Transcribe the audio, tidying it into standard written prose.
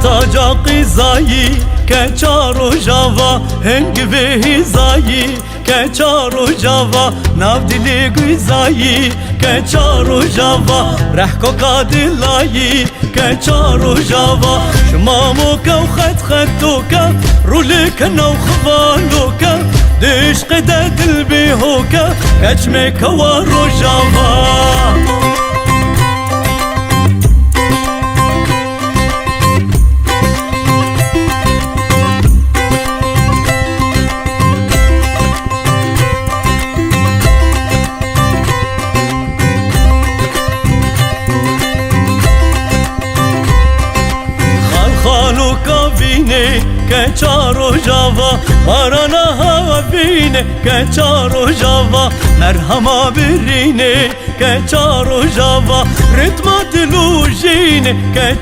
تاجا قزایی که چارو جاوا هنگ به زایی که چارو جاوا ناو دلی گزایی که چارو جاوا رحکو قادلایی که چارو جاوا شما موکا و خطو که رولک نو خوالو که دش قدد البيهو که کچمک و رو جاوا که چارو جاوا بارانا ها بینه که چارو جاوا مرهما برینه که چارو جاوا ریتما دلو جینه که